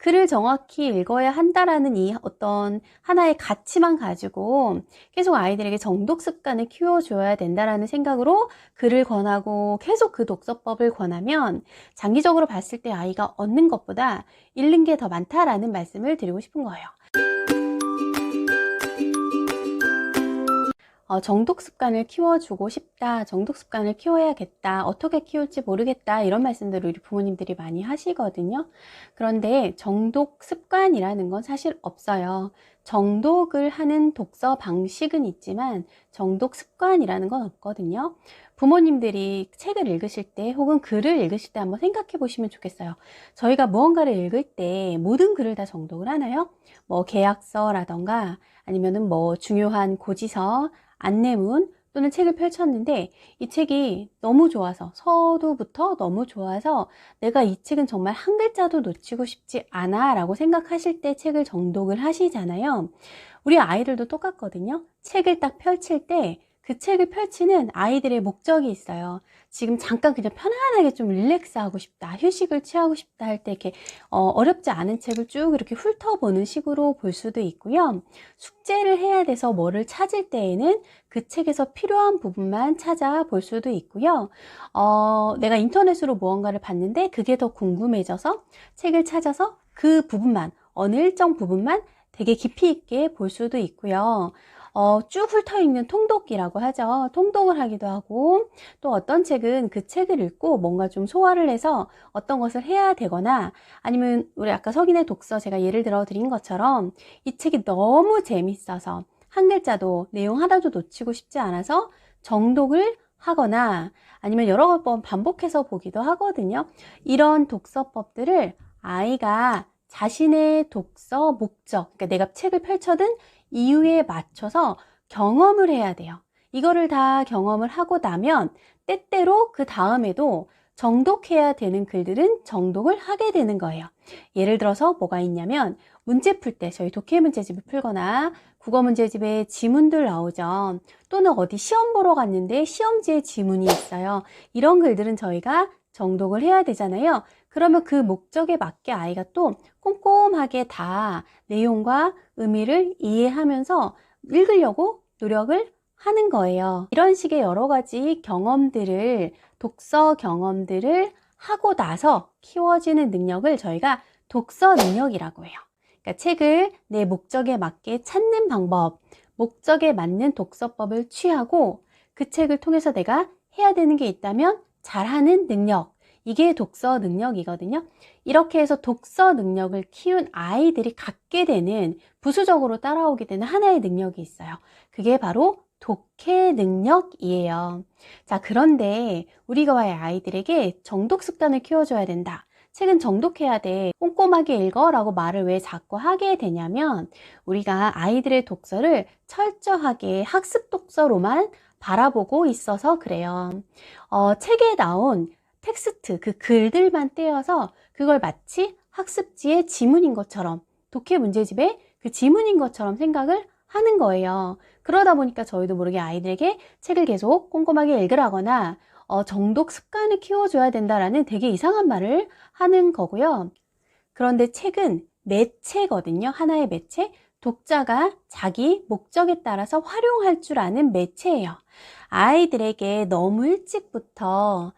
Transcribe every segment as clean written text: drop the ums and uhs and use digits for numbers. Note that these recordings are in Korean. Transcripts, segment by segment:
글을 정확히 읽어야 한다라는 이 어떤 하나의 가치만 가지고 계속 아이들에게 정독 습관을 키워줘야 된다라는 생각으로 글을 권하고 계속 그 독서법을 권하면 장기적으로 봤을 때 아이가 얻는 것보다 잃는 게 더 많다라는 말씀을 드리고 싶은 거예요. 정독 습관을 키워주고 싶다, 정독 습관을 키워야겠다, 어떻게 키울지 모르겠다, 이런 말씀들을 우리 부모님들이 많이 하시거든요. 그런데 정독 습관이라는 건 사실 없어요. 정독을 하는 독서 방식은 있지만 정독 습관이라는 건 없거든요. 부모님들이 책을 읽으실 때 혹은 글을 읽으실 때 한번 생각해 보시면 좋겠어요. 저희가 무언가를 읽을 때 모든 글을 다 정독을 하나요? 뭐 계약서라던가 아니면은 뭐 중요한 고지서, 안내문 또는 책을 펼쳤는데 이 책이 너무 좋아서, 서두부터 너무 좋아서 내가 이 책은 정말 한 글자도 놓치고 싶지 않아 라고 생각하실 때 책을 정독을 하시잖아요. 우리 아이들도 똑같거든요. 책을 딱 펼칠 때 그 책을 펼치는 아이들의 목적이 있어요. 지금 잠깐 그냥 편안하게 좀 릴렉스 하고 싶다, 휴식을 취하고 싶다 할 때 이렇게 어렵지 않은 책을 쭉 이렇게 훑어보는 식으로 볼 수도 있고요. 숙제를 해야 돼서 뭐를 찾을 때에는 그 책에서 필요한 부분만 찾아볼 수도 있고요. 내가 인터넷으로 무언가를 봤는데 그게 더 궁금해져서 책을 찾아서 그 부분만, 어느 일정 부분만 되게 깊이 있게 볼 수도 있고요. 쭉 훑어있는 통독기라고 하죠. 통독을 하기도 하고, 또 어떤 책은 그 책을 읽고 뭔가 좀 소화를 해서 어떤 것을 해야 되거나, 아니면 우리 아까 석인의 독서 제가 예를 들어 드린 것처럼 이 책이 너무 재밌어서 한 글자도 내용 하나도 놓치고 싶지 않아서 정독을 하거나 아니면 여러 번 반복해서 보기도 하거든요. 이런 독서법들을 아이가 자신의 독서 목적, 그러니까 내가 책을 펼쳐든 이유에 맞춰서 경험을 해야 돼요. 이거를 다 경험을 하고 나면 때때로 그 다음에도 정독해야 되는 글들은 정독을 하게 되는 거예요. 예를 들어서 뭐가 있냐면 문제 풀 때 저희 독해 문제집을 풀거나 국어 문제집에 지문들 나오죠. 또는 어디 시험 보러 갔는데 시험지에 지문이 있어요. 이런 글들은 저희가 정독을 해야 되잖아요. 그러면 그 목적에 맞게 아이가 또 꼼꼼하게 다 내용과 의미를 이해하면서 읽으려고 노력을 하는 거예요. 이런 식의 여러 가지 경험들을, 독서 경험들을 하고 나서 키워지는 능력을 저희가 독서 능력이라고 해요. 그러니까 책을 내 목적에 맞게 찾는 방법, 목적에 맞는 독서법을 취하고 그 책을 통해서 내가 해야 되는 게 있다면 잘하는 능력, 이게 독서 능력이거든요. 이렇게 해서 독서 능력을 키운 아이들이 갖게 되는, 부수적으로 따라오게 되는 하나의 능력이 있어요. 그게 바로 독해 능력이에요. 자, 그런데 우리가 아이들에게 정독 습관을 키워줘야 된다, 책은 정독해야 돼, 꼼꼼하게 읽어 라고 말을 왜 자꾸 하게 되냐면 우리가 아이들의 독서를 철저하게 학습 독서로만 바라보고 있어서 그래요. 책에 나온 텍스트, 그 글들만 떼어서 그걸 마치 학습지의 지문인 것처럼, 독해 문제집의 그 지문인 것처럼 생각을 하는 거예요. 그러다 보니까 저희도 모르게 아이들에게 책을 계속 꼼꼼하게 읽으라거나 정독 습관을 키워줘야 된다라는 되게 이상한 말을 하는 거고요. 그런데 책은 매체거든요. 하나의 매체. 독자가 자기 목적에 따라서 활용할 줄 아는 매체예요. 아이들에게 너무 일찍부터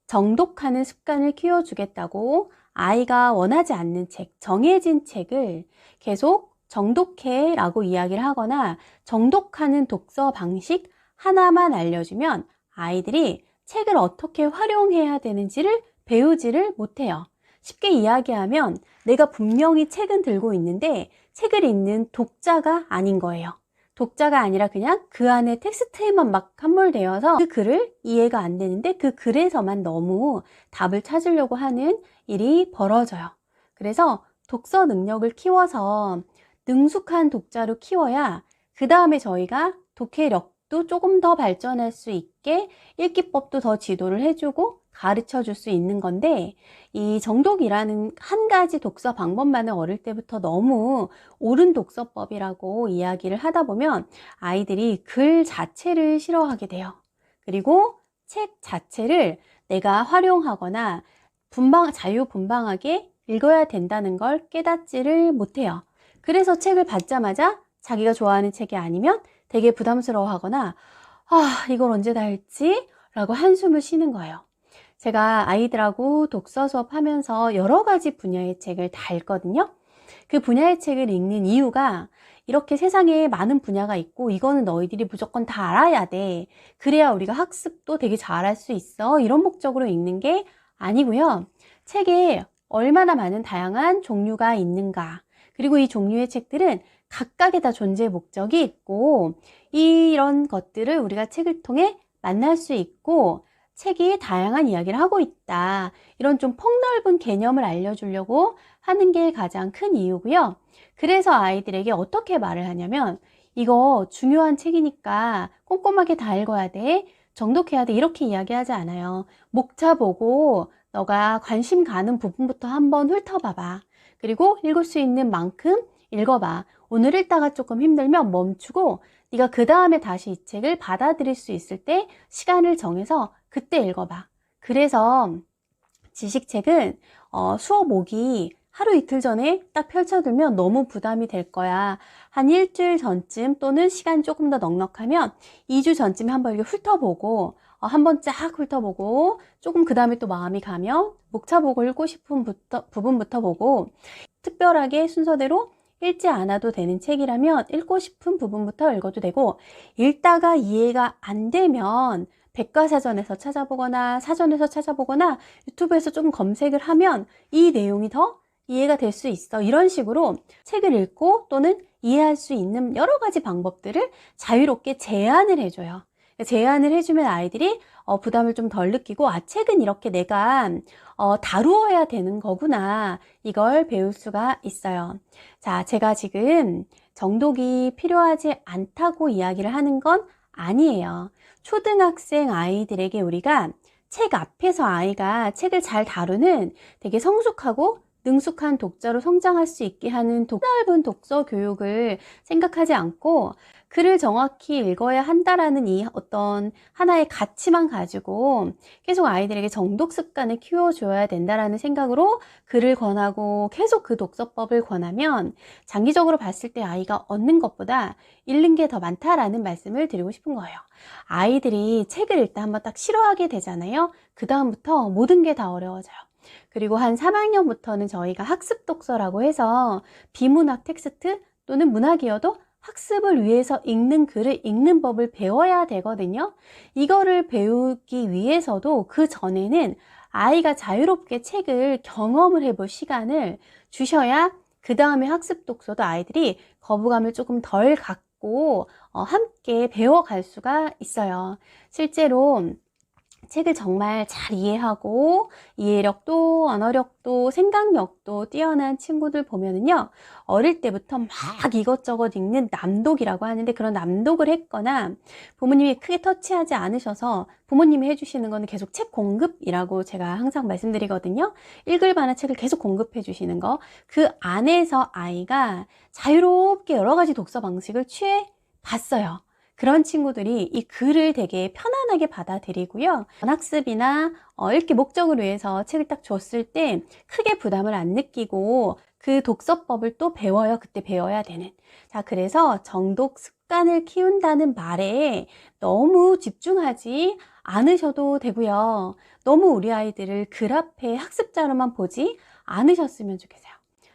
정독하는 습관을 키워주겠다고 아이가 원하지 않는 책, 정해진 책을 계속 정독해 라고 이야기를 하거나 정독하는 독서 방식 하나만 알려주면 아이들이 책을 어떻게 활용해야 되는지를 배우지를 못해요. 쉽게 이야기하면 내가 분명히 책은 들고 있는데 책을 읽는 독자가 아닌 거예요. 독자가 아니라 그냥 그 안에 텍스트에만 막 함몰되어서 그 글을 이해가 안 되는데 그 글에서만 너무 답을 찾으려고 하는 일이 벌어져요. 그래서 독서 능력을 키워서 능숙한 독자로 키워야 그 다음에 저희가 독해력도 조금 더 발전할 수 있게 읽기법도 더 지도를 해주고 가르쳐 줄 수 있는 건데, 이 정독이라는 한 가지 독서 방법만을 어릴 때부터 너무 옳은 독서법이라고 이야기를 하다 보면 아이들이 글 자체를 싫어하게 돼요. 그리고 책 자체를 내가 활용하거나 자유분방하게 읽어야 된다는 걸 깨닫지를 못해요. 그래서 책을 받자마자 자기가 좋아하는 책이 아니면 되게 부담스러워하거나 이걸 언제 다 읽지? 라고 한숨을 쉬는 거예요. 제가 아이들하고 독서 수업하면서 여러 가지 분야의 책을 다 읽거든요. 그 분야의 책을 읽는 이유가 이렇게 세상에 많은 분야가 있고 이거는 너희들이 무조건 다 알아야 돼. 그래야 우리가 학습도 되게 잘할 수 있어. 이런 목적으로 읽는 게 아니고요. 책에 얼마나 많은 다양한 종류가 있는가. 그리고 이 종류의 책들은 각각의 다 존재의 목적이 있고 이런 것들을 우리가 책을 통해 만날 수 있고 책이 다양한 이야기를 하고 있다. 이런 좀 폭넓은 개념을 알려주려고 하는 게 가장 큰 이유고요. 그래서 아이들에게 어떻게 말을 하냐면 이거 중요한 책이니까 꼼꼼하게 다 읽어야 돼. 정독해야 돼. 이렇게 이야기하지 않아요. 목차 보고 너가 관심 가는 부분부터 한번 훑어봐봐. 그리고 읽을 수 있는 만큼 읽어봐. 오늘 읽다가 조금 힘들면 멈추고 네가 그 다음에 다시 이 책을 받아들일 수 있을 때 시간을 정해서 그때 읽어봐. 그래서 지식책은 수업 오기 하루 이틀 전에 딱 펼쳐두면 너무 부담이 될 거야. 한 일주일 전쯤 또는 시간 조금 더 넉넉하면 2주 전쯤에 한번 이렇게 훑어보고 한번 쫙 훑어보고 조금 그 다음에 또 마음이 가면 목차 보고 읽고 싶은 부분부터 보고 특별하게 순서대로 읽지 않아도 되는 책이라면 읽고 싶은 부분부터 읽어도 되고 읽다가 이해가 안 되면 백과사전에서 찾아보거나 사전에서 찾아보거나 유튜브에서 조금 검색을 하면 이 내용이 더 이해가 될 수 있어. 이런 식으로 책을 읽고 또는 이해할 수 있는 여러 가지 방법들을 자유롭게 제안을 해줘요. 제안을 해주면 아이들이 부담을 좀 덜 느끼고 책은 이렇게 내가 다루어야 되는 거구나. 이걸 배울 수가 있어요. 자, 제가 지금 정독이 필요하지 않다고 이야기를 하는 건 아니에요. 초등학생 아이들에게 우리가 책 앞에서 아이가 책을 잘 다루는 되게 성숙하고 능숙한 독자로 성장할 수 있게 하는 넓은 독서 교육을 생각하지 않고 글을 정확히 읽어야 한다라는 이 어떤 하나의 가치만 가지고 계속 아이들에게 정독 습관을 키워줘야 된다라는 생각으로 글을 권하고 계속 그 독서법을 권하면 장기적으로 봤을 때 아이가 얻는 것보다 잃는 게 더 많다라는 말씀을 드리고 싶은 거예요. 아이들이 책을 읽다 한번 딱 싫어하게 되잖아요. 그 다음부터 모든 게 다 어려워져요. 그리고 한 3학년부터는 저희가 학습 독서라고 해서 비문학 텍스트 또는 문학이어도 학습을 위해서 읽는 글을 읽는 법을 배워야 되거든요. 이거를 배우기 위해서도 그 전에는 아이가 자유롭게 책을 경험을 해볼 시간을 주셔야 그 다음에 학습 독서도 아이들이 거부감을 조금 덜 갖고 함께 배워갈 수가 있어요. 실제로 책을 정말 잘 이해하고 이해력도 언어력도 생각력도 뛰어난 친구들 보면은요 어릴 때부터 막 이것저것 읽는 남독이라고 하는데 그런 남독을 했거나 부모님이 크게 터치하지 않으셔서 부모님이 해주시는 거는 계속 책 공급이라고 제가 항상 말씀드리거든요. 읽을 만한 책을 계속 공급해 주시는 거, 그 안에서 아이가 자유롭게 여러 가지 독서 방식을 취해 봤어요. 그런 친구들이 이 글을 되게 편안하게 받아들이고요. 학습이나 읽기 목적을 위해서 책을 딱 줬을 때 크게 부담을 안 느끼고 그 독서법을 또 배워요. 그때 배워야 되는. 자, 그래서 정독 습관을 키운다는 말에 너무 집중하지 않으셔도 되고요. 너무 우리 아이들을 글 앞에 학습자로만 보지 않으셨으면 좋겠어요.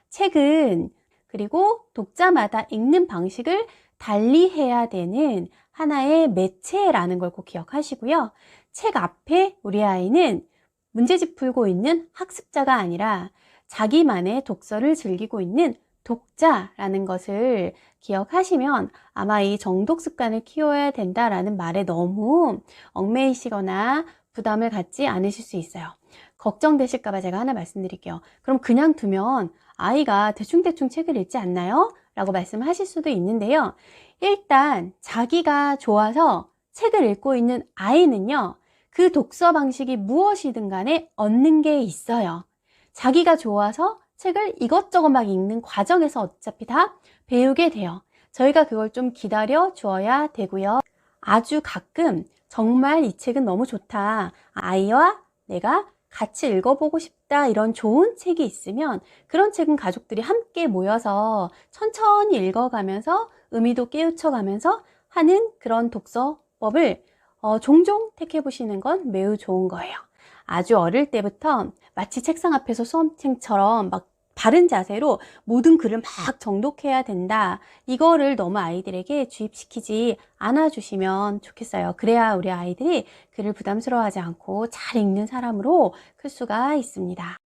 책은 그리고 독자마다 읽는 방식을 달리해야 되는 하나의 매체라는 걸 꼭 기억하시고요. 책 앞에 우리 아이는 문제집 풀고 있는 학습자가 아니라 자기만의 독서를 즐기고 있는 독자라는 것을 기억하시면 아마 이 정독 습관을 키워야 된다라는 말에 너무 얽매이시거나 부담을 갖지 않으실 수 있어요. 걱정되실까 봐 제가 하나 말씀드릴게요. 그럼 그냥 두면 아이가 대충대충 책을 읽지 않나요? 라고 말씀하실 수도 있는데요. 일단 자기가 좋아서 책을 읽고 있는 아이는요. 그 독서 방식이 무엇이든 간에 얻는 게 있어요. 자기가 좋아서 책을 이것저것 막 읽는 과정에서 어차피 다 배우게 돼요. 저희가 그걸 좀 기다려 주어야 되고요. 아주 가끔 정말 이 책은 너무 좋다. 아이와 내가 같이 읽어보고 싶다 이런 좋은 책이 있으면 그런 책은 가족들이 함께 모여서 천천히 읽어가면서 의미도 깨우쳐가면서 하는 그런 독서법을 종종 택해보시는 건 매우 좋은 거예요. 아주 어릴 때부터 마치 책상 앞에서 수험생처럼 막 바른 자세로 모든 글을 막 정독해야 된다. 이거를 너무 아이들에게 주입시키지 않아 주시면 좋겠어요. 그래야 우리 아이들이 글을 부담스러워하지 않고 잘 읽는 사람으로 클 수가 있습니다.